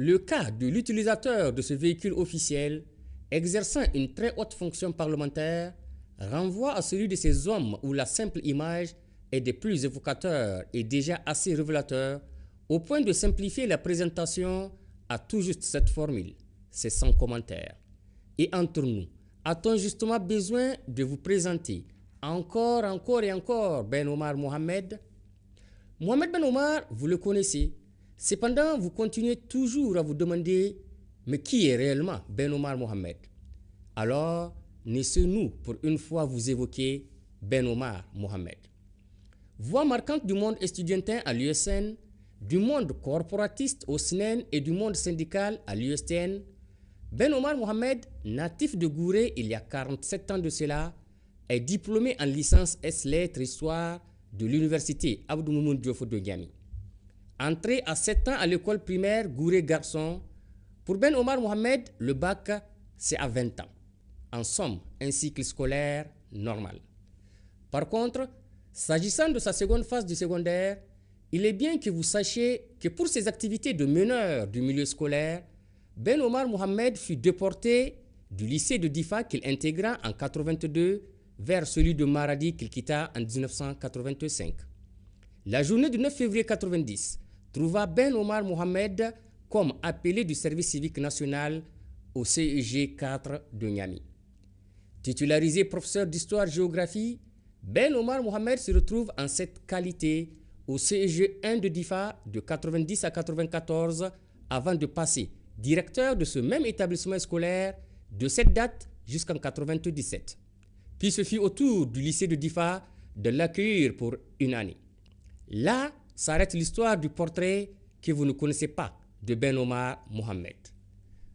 Le cas de l'utilisateur de ce véhicule officiel exerçant une très haute fonction parlementaire renvoie à celui de ces hommes où la simple image est des plus évocateurs et déjà assez révélateur au point de simplifier la présentation à tout juste cette formule. C'est sans commentaire. Et entre nous, a-t-on justement besoin de vous présenter encore et encore Ben Omar Mohamed? Mohamed Ben Omar, vous le connaissez. Cependant, vous continuez toujours à vous demander, mais qui est réellement Ben Omar Mohamed? Alors, laissez-nous pour une fois vous évoquer Ben Omar Mohamed. Voix marquante du monde estudiantin à l'USN, du monde corporatiste au SNEN et du monde syndical à l'USTN, Ben Omar Mohamed, natif de Gouré il y a 47 ans de cela, est diplômé en licence S-Lettres Histoire de l'université Abdou Moumoun Diofo de Niamey. Entré à 7 ans à l'école primaire Gouré Garçon, pour Ben Omar Mohamed, le bac, c'est à 20 ans. En somme, un cycle scolaire normal. Par contre, s'agissant de sa seconde phase du secondaire, il est bien que vous sachiez que pour ses activités de meneur du milieu scolaire, Ben Omar Mohamed fut déporté du lycée de Difa qu'il intégra en 1982 vers celui de Maradi qu'il quitta en 1985. La journée du 9 février 1990 trouva Ben Omar Mohamed comme appelé du service civique national au CEG 4 de Niamey. Titularisé professeur d'histoire-géographie, Ben Omar Mohamed se retrouve en cette qualité au CEG 1 de Difa de 1990 à 1994 avant de passer directeur de ce même établissement scolaire de cette date jusqu'en 1997. Puis ce fut au tour du lycée de Difa de l'accueillir pour une année. Là s'arrête l'histoire du portrait que vous ne connaissez pas de Ben Omar Mohamed.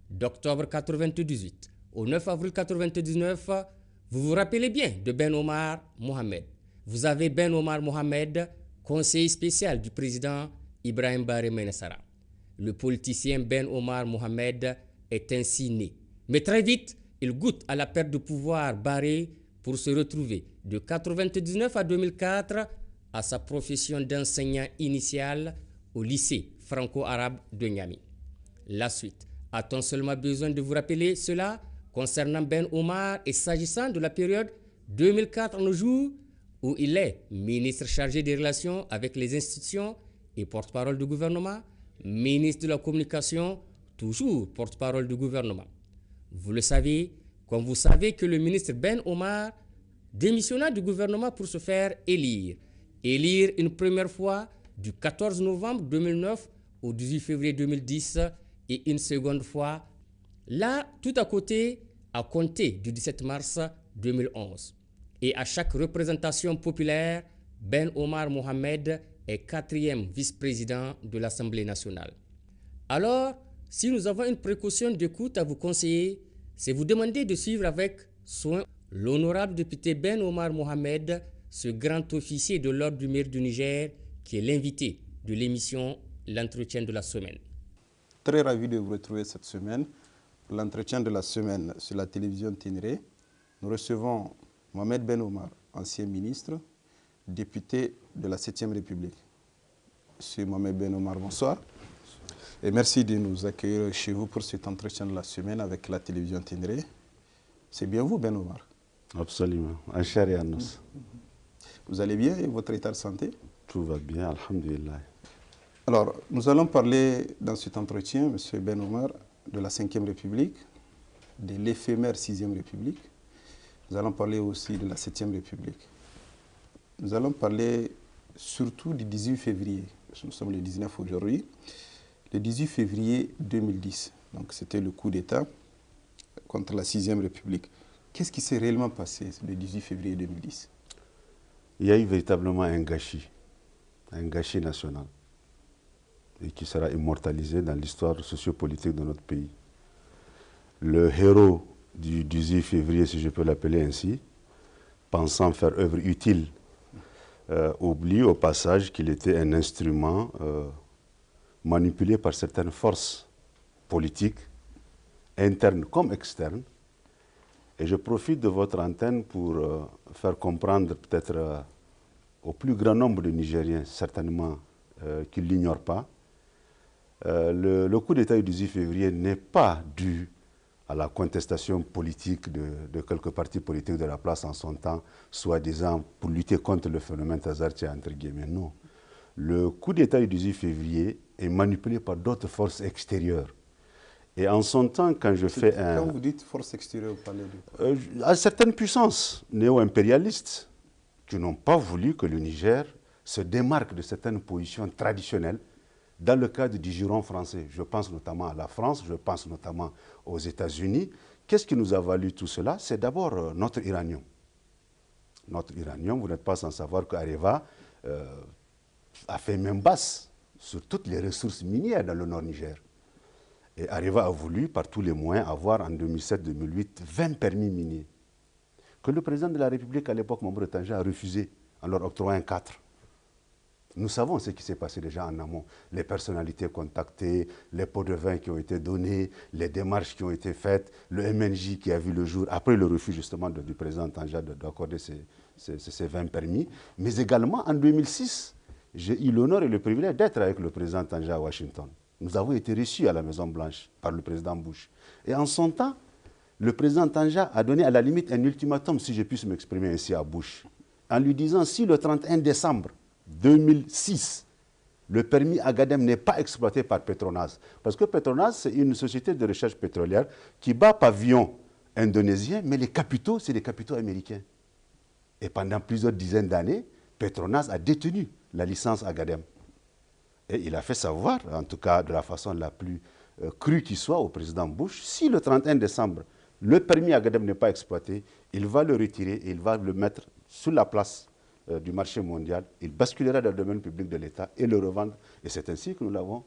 D'octobre 1998 au 9 avril 1999, vous vous rappelez bien de Ben Omar Mohamed. Vous avez Ben Omar Mohamed, conseiller spécial du président Ibrahim Baré Menassara. Le politicien Ben Omar Mohamed est ainsi né. Mais très vite, il goûte à la perte de pouvoir Baré pour se retrouver de 1999 à 2004 à sa profession d'enseignant initial au lycée franco-arabe de Niamey. La suite. A-t-on seulement besoin de vous rappeler cela concernant Ben Omar et s'agissant de la période 2004 en nos jours où il est ministre chargé des relations avec les institutions et porte-parole du gouvernement, ministre de la communication, toujours porte-parole du gouvernement. Vous le savez, comme vous savez que le ministre Ben Omar démissionna du gouvernement pour se faire élire une première fois du 14 novembre 2009 au 18 février 2010 et une seconde fois, là, tout à côté, à compter du 17 mars 2011. Et à chaque représentation populaire, Ben Omar Mohamed est 4e vice-président de l'Assemblée nationale. Alors, si nous avons une précaution d'écoute à vous conseiller, c'est vous demander de suivre avec soin l'honorable député Ben Omar Mohamed, ce grand officier de l'ordre du mérite du Niger, qui est l'invité de l'émission L'entretien de la semaine. Très ravi de vous retrouver cette semaine. L'entretien de la semaine sur la télévision Ténéré. Nous recevons Mohamed Ben Omar, ancien ministre, député de la 7e République. Monsieur Mohamed Ben Omar, bonsoir. Et merci de nous accueillir chez vous pour cet entretien de la semaine avec la télévision Ténéré. C'est bien vous, Ben Omar? Absolument. Anchar et Annos. Vous allez bien et votre état de santé? Tout va bien, alhamdulillah. Alors, nous allons parler dans cet entretien, Monsieur Ben Omar, de la 5e République, de l'éphémère 6e République. Nous allons parler aussi de la 7e République. Nous allons parler surtout du 18 février. Nous sommes le 19 aujourd'hui. Le 18 février 2010. Donc, c'était le coup d'État contre la 6e République. Qu'est-ce qui s'est réellement passé le 18 février 2010? Il y a eu véritablement un gâchis national, et qui sera immortalisé dans l'histoire sociopolitique de notre pays. Le héros du 18 février, si je peux l'appeler ainsi, pensant faire œuvre utile, oublie au passage qu'il était un instrument manipulé par certaines forces politiques, internes comme externes. Et je profite de votre antenne pour faire comprendre peut-être au plus grand nombre de Nigériens, certainement qu'ils ne l'ignorent pas, Le coup d'État du 18 février n'est pas dû à la contestation politique de quelques partis politiques de la place en son temps, soi-disant pour lutter contre le phénomène Tazartia, entre guillemets. Non. Le coup d'État du 18 février est manipulé par d'autres forces extérieures. Et en son temps, quand je fais un... Quand vous dites force extérieure, vous parlez de... à certaines puissances néo-impérialistes qui n'ont pas voulu que le Niger se démarque de certaines positions traditionnelles dans le cadre du giron français. Je pense notamment à la France, je pense notamment aux États-Unis. Qu'est-ce qui nous a valu tout cela? C'est d'abord notre uranium. Notre uranium, vous n'êtes pas sans savoir qu'Areva a fait main basse sur toutes les ressources minières dans le nord Niger. Et Areva a voulu, par tous les moyens, avoir en 2007-2008 20 permis miniers, que le président de la République à l'époque, Mamadou Tanja, a refusé en leur octroyant 4. Nous savons ce qui s'est passé déjà en amont. Les personnalités contactées, les pots de vin qui ont été donnés, les démarches qui ont été faites, le MNJ qui a vu le jour, après le refus justement du président Tanja d'accorder ces 20 permis. Mais également en 2006, j'ai eu l'honneur et le privilège d'être avec le président Tanja à Washington. Nous avons été reçus à la Maison-Blanche par le président Bush. Et en son temps, le président Tanja a donné à la limite un ultimatum, si je puisse m'exprimer ainsi à Bush, en lui disant si le 31 décembre 2006, le permis Agadem n'est pas exploité par Petronas. Parce que Petronas, c'est une société de recherche pétrolière qui bat pavillon indonésien, mais les capitaux, c'est des capitaux américains. Et pendant plusieurs dizaines d'années, Petronas a détenu la licence Agadem. Et il a fait savoir, en tout cas de la façon la plus crue qui soit, au président Bush, si le 31 décembre, le permis Agadem n'est pas exploité, il va le retirer et il va le mettre sur la place du marché mondial, il basculera dans le domaine public de l'État et le revendre. Et c'est ainsi que nous l'avons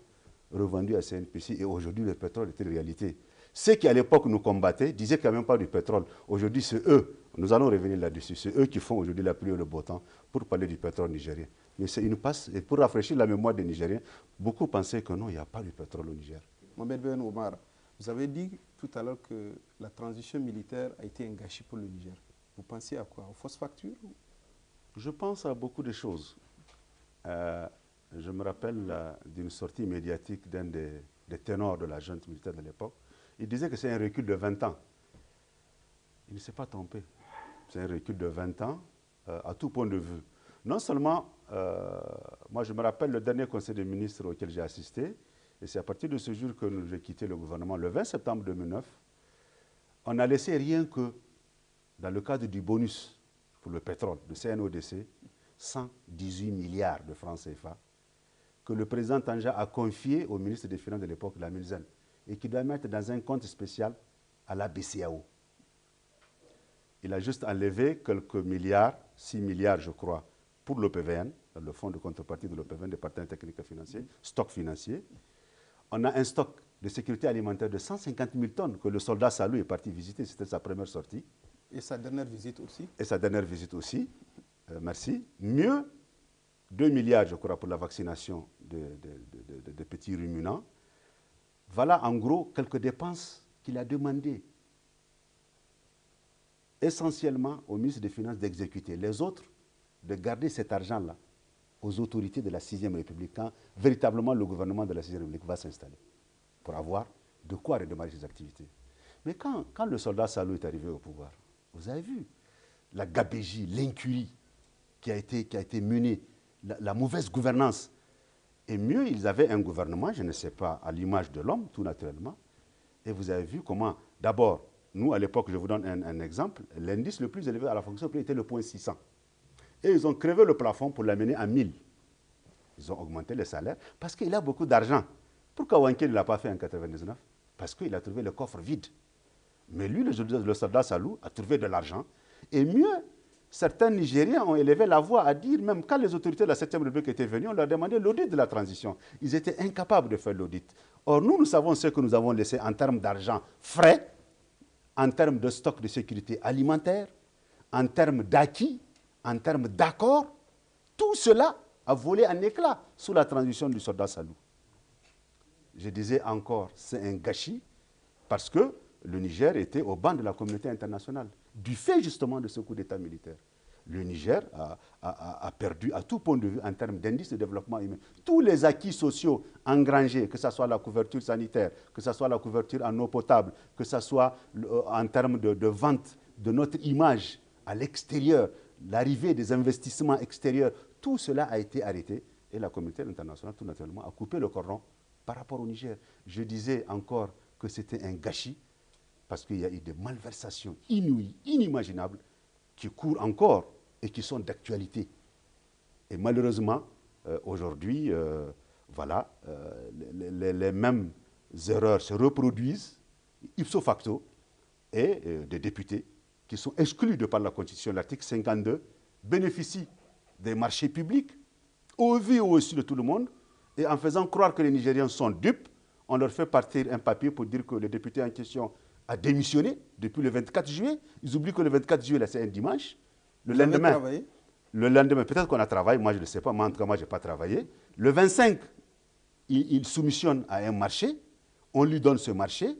revendu à CNPC. Et aujourd'hui, le pétrole est une réalité. Ceux qui, à l'époque, nous combattaient disaient qu'il n'y a même pas du pétrole. Aujourd'hui, c'est eux. Nous allons revenir là-dessus. C'est eux qui font aujourd'hui la pluie et le beau temps pour parler du pétrole nigérien. Mais c'est une passe. Et pour rafraîchir la mémoire des Nigériens, beaucoup pensaient que non, il n'y a pas de pétrole au Niger. Mohamed Ben Omar, vous avez dit tout à l'heure que la transition militaire a été un gâchis pour le Niger. Vous pensez à quoi? Aux fausses factures? Je pense à beaucoup de choses. Je me rappelle d'une sortie médiatique d'un des ténors de la junte militaire de l'époque. Il disait que c'est un recul de 20 ans. Il ne s'est pas trompé. C'est un recul de 20 ans à tout point de vue. Non seulement, moi je me rappelle le dernier conseil des ministres auquel j'ai assisté, et c'est à partir de ce jour que j'ai quitté le gouvernement, le 20 septembre 2009, on a laissé rien que, dans le cadre du bonus pour le pétrole, de CNODC, 118 milliards de francs CFA, que le président Tanja a confié au ministre des Finances de l'époque, Lamine Zen, et qui doit mettre dans un compte spécial à la BCAO. Il a juste enlevé quelques milliards, 6 milliards je crois, pour l'OPVN, le fonds de contrepartie de l'OPVN, des partenaires techniques et financiers, stock financier. On a un stock de sécurité alimentaire de 150 000 tonnes que le soldat Salou est parti visiter, c'était sa première sortie. Et sa dernière visite aussi? Et sa dernière visite aussi, merci. Mieux, 2 milliards je crois pour la vaccination des petits ruminants. Voilà en gros quelques dépenses qu'il a demandées essentiellement au ministre des Finances d'exécuter. Les autres, de garder cet argent-là aux autorités de la 6e République quand véritablement le gouvernement de la 6e République va s'installer pour avoir de quoi redémarrer ses activités. Mais quand le soldat Salou est arrivé au pouvoir, vous avez vu la gabégie, l'incurie qui a été menée, la mauvaise gouvernance. Et mieux, ils avaient un gouvernement, je ne sais pas, à l'image de l'homme, tout naturellement. Et vous avez vu comment, d'abord, nous, à l'époque, je vous donne un exemple, l'indice le plus élevé à la fonction publique était le point 600. Et ils ont crevé le plafond pour l'amener à 1000. Ils ont augmenté les salaires parce qu'il a beaucoup d'argent. Pourquoi Wanké ne l'a pas fait en 1999? Parce qu'il a trouvé le coffre vide. Mais lui, le soldat Salou, a trouvé de l'argent. Et mieux, certains Nigériens ont élevé la voix à dire, même quand les autorités de la 7e République étaient venues, on leur demandait l'audit de la transition. Ils étaient incapables de faire l'audit. Or, nous savons ce que nous avons laissé en termes d'argent frais, en termes de stock de sécurité alimentaire, en termes d'acquis, en termes d'accords. Tout cela a volé en éclats sous la transition du soldat Salou. Je disais encore, c'est un gâchis parce que le Niger était au banc de la communauté internationale, du fait justement de ce coup d'État militaire. le Niger a perdu à tout point de vue en termes d'indice de développement humain. Tous les acquis sociaux engrangés, que ce soit la couverture sanitaire, que ce soit la couverture en eau potable, que ce soit en termes de vente de notre image à l'extérieur, l'arrivée des investissements extérieurs, tout cela a été arrêté et la communauté internationale, tout naturellement, a coupé le cordon par rapport au Niger. Je disais encore que c'était un gâchis parce qu'il y a eu des malversations inouïes, inimaginables, qui courent encore et qui sont d'actualité. Et malheureusement, aujourd'hui, voilà, les mêmes erreurs se reproduisent ipso facto et des députés qui sont exclus de par la Constitution, l'article 52, bénéficient des marchés publics au vu et au su de tout le monde et en faisant croire que les Nigériens sont dupes, on leur fait partir un papier pour dire que le député en question a démissionné depuis le 24 juillet. Ils oublient que le 24 juillet, c'est un dimanche. Le lendemain, peut-être qu'on a travaillé, moi je ne sais pas, moi en tout cas, moi je n'ai pas travaillé. Le 25, il soumissionne à un marché, on lui donne ce marché,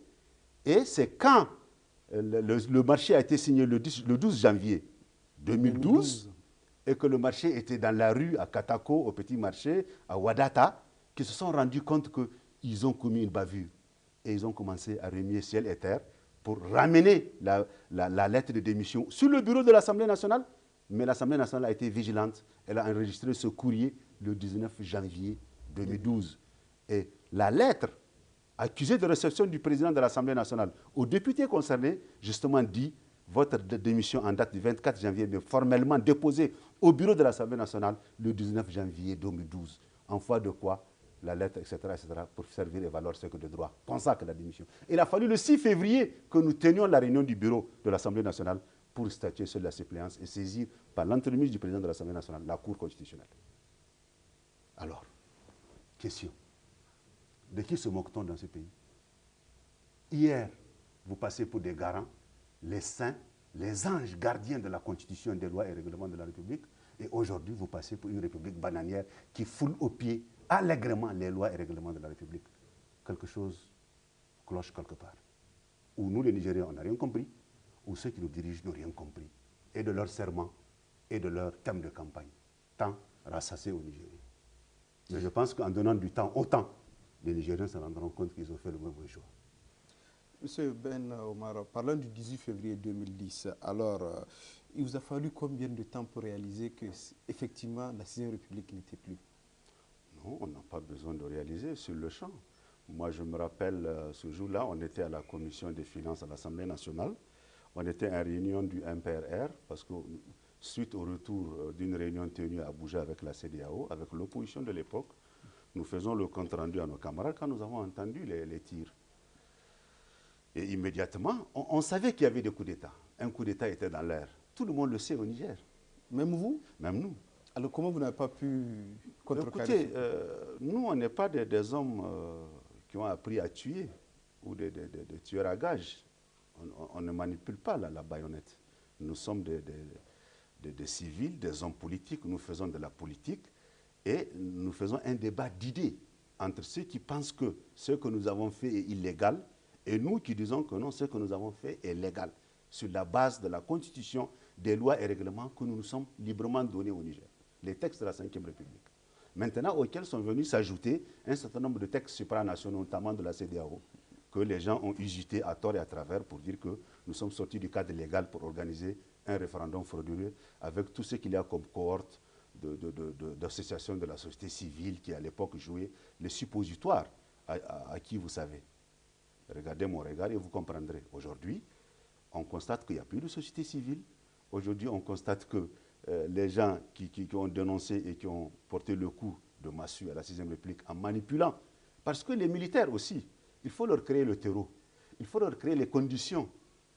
et c'est quand le marché a été signé le 12 janvier 2012, et que le marché était dans la rue, à Katako, au Petit Marché, à Wadata, qui se sont rendus compte qu'ils ont commis une bavure. Et ils ont commencé à remuer ciel et terre pour ramener la lettre de démission sur le bureau de l'Assemblée nationale. Mais l'Assemblée nationale a été vigilante. Elle a enregistré ce courrier le 19 janvier 2012. Et la lettre accusée de réception du président de l'Assemblée nationale aux députés concernés, justement dit votre démission en date du 24 janvier, mais formellement déposée au bureau de l'Assemblée nationale le 19 janvier 2012. En foi de quoi la lettre, etc., pour servir et valoir ce que de droit. Pensant que la démission. Il a fallu le 6 février que nous tenions la réunion du bureau de l'Assemblée nationale pour statuer sur la suppléance et saisir par l'entremise du président de l'Assemblée nationale la Cour constitutionnelle. Alors, question. De qui se moque-t-on dans ce pays? Hier, vous passez pour des garants, les saints, les anges gardiens de la Constitution, des lois et règlements de la République, et aujourd'hui, vous passez pour une République bananière qui foule aux pieds allègrement les lois et règlements de la République. Quelque chose cloche quelque part. Ou nous, les Nigériens, on n'a rien compris, ou ceux qui nous dirigent n'ont rien compris, et de leurs serments, et de leurs thèmes de campagne, tant rassassés aux Nigériens. Mais je pense qu'en donnant du temps au temps, les Nigériens se rendront compte qu'ils ont fait le mauvais choix. Monsieur Ben Omar, parlant du 18 février 2010, alors il vous a fallu combien de temps pour réaliser que effectivement la 6e République n'était plus? Non, on n'a pas besoin de réaliser sur le champ. Moi, je me rappelle, ce jour-là, on était à la Commission des finances à l'Assemblée nationale. On était en réunion du MPRR, parce que suite au retour d'une réunion tenue à Abuja avec la CEDEAO, avec l'opposition de l'époque, nous faisons le compte-rendu à nos camarades quand nous avons entendu les tirs. Et immédiatement, on savait qu'il y avait des coups d'État. Un coup d'État était dans l'air. Tout le monde le sait au Niger. Même vous? Même nous. Alors comment vous n'avez pas pu contrecarrer? Écoutez, nous, on n'est pas des hommes qui ont appris à tuer ou des tueurs à gages. On ne manipule pas la baïonnette. Nous sommes des civils, des hommes politiques. Nous faisons de la politique et nous faisons un débat d'idées entre ceux qui pensent que ce que nous avons fait est illégal et nous qui disons que non, ce que nous avons fait est légal sur la base de la Constitution, des lois et règlements que nous nous sommes librement donnés au Niger. Les textes de la Ve République. Maintenant, auxquels sont venus s'ajouter un certain nombre de textes supranationaux, notamment de la CEDEAO, que les gens ont usité à tort et à travers pour dire que nous sommes sortis du cadre légal pour organiser un référendum frauduleux avec tout ce qu'il y a comme cohorte d'associations de la société civile qui, à l'époque, jouaient les suppositoires à qui vous savez. Regardez mon regard et vous comprendrez. Aujourd'hui, on constate qu'il n'y a plus de société civile. Aujourd'hui, on constate que les gens qui ont dénoncé et qui ont porté le coup de massue à la 6e République en manipulant, parce que les militaires aussi, il faut leur créer le terreau, il faut leur créer les conditions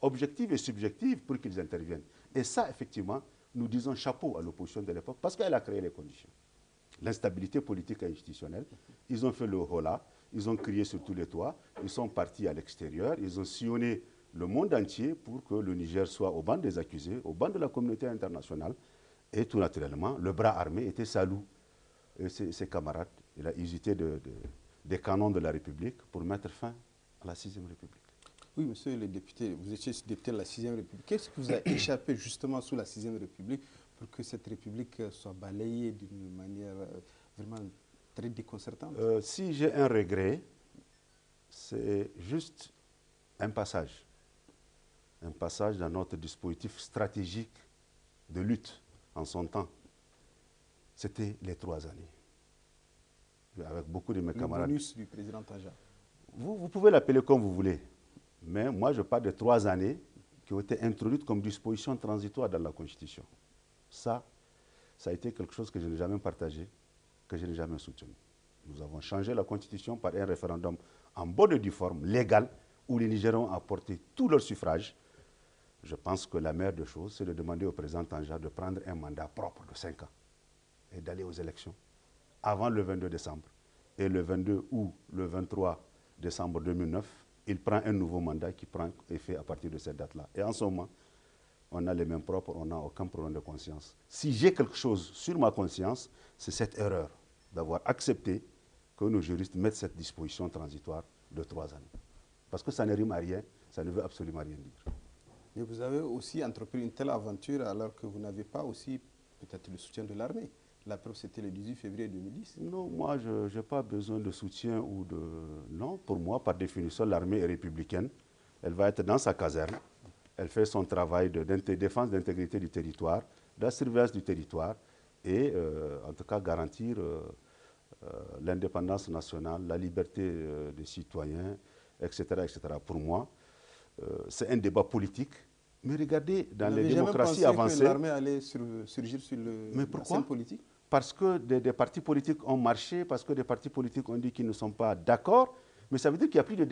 objectives et subjectives pour qu'ils interviennent. Et ça, effectivement, nous disons chapeau à l'opposition de l'époque, parce qu'elle a créé les conditions. L'instabilité politique et institutionnelle, ils ont fait le holà, ils ont crié sur tous les toits, ils sont partis à l'extérieur, ils ont sillonné le monde entier pour que le Niger soit au banc des accusés, au banc de la communauté internationale. Et tout naturellement, le bras armé était Salou et ses camarades. Il a usité des canons de la République pour mettre fin à la 6e République. Oui, monsieur le député, vous étiez député de la 6e République. Qu'est-ce qui vous a échappé justement sous la 6e République pour que cette République soit balayée d'une manière vraiment très déconcertante? Si j'ai un regret, c'est juste un passage dans notre dispositif stratégique de lutte en son temps. C'était les 3 années. Avec beaucoup de mes camarades. Le bonus du président Tanja. Vous pouvez l'appeler comme vous voulez, mais moi je parle de 3 années qui ont été introduites comme disposition transitoire dans la Constitution. Ça a été quelque chose que je n'ai jamais partagé, que je n'ai jamais soutenu. Nous avons changé la Constitution par un référendum en bonne et due forme, légal, où les Nigériens ont apporté tout leur suffrage. Je pense que la meilleure des choses, c'est de demander au président Tanja de prendre un mandat propre de 5 ans et d'aller aux élections avant le 22 décembre. Et le 22 ou le 23 décembre 2009, il prend un nouveau mandat qui prend effet à partir de cette date-là. Et en ce moment, on a les mains propres, on n'a aucun problème de conscience. Si j'ai quelque chose sur ma conscience, c'est cette erreur d'avoir accepté que nos juristes mettent cette disposition transitoire de 3 années. Parce que ça ne rime à rien, ça ne veut absolument rien dire. Mais vous avez aussi entrepris une telle aventure alors que vous n'avez pas aussi peut-être le soutien de l'armée. La preuve, c'était le 18 février 2010. Non, moi, je n'ai pas besoin de soutien ou de... Non, pour moi, par définition, l'armée est républicaine. Elle va être dans sa caserne. Elle fait son travail de défense d'intégrité du territoire, de la surveillance du territoire et, en tout cas, garantir l'indépendance nationale, la liberté des citoyens, etc., etc. Pour moi, c'est un débat politique. Mais regardez, dans les démocraties avancées... que l'armée allait surgir sur la scène politique? Parce que des partis politiques ont marché, parce que des partis politiques ont dit qu'ils ne sont pas d'accord. Mais ça veut dire qu'il n'y a plus de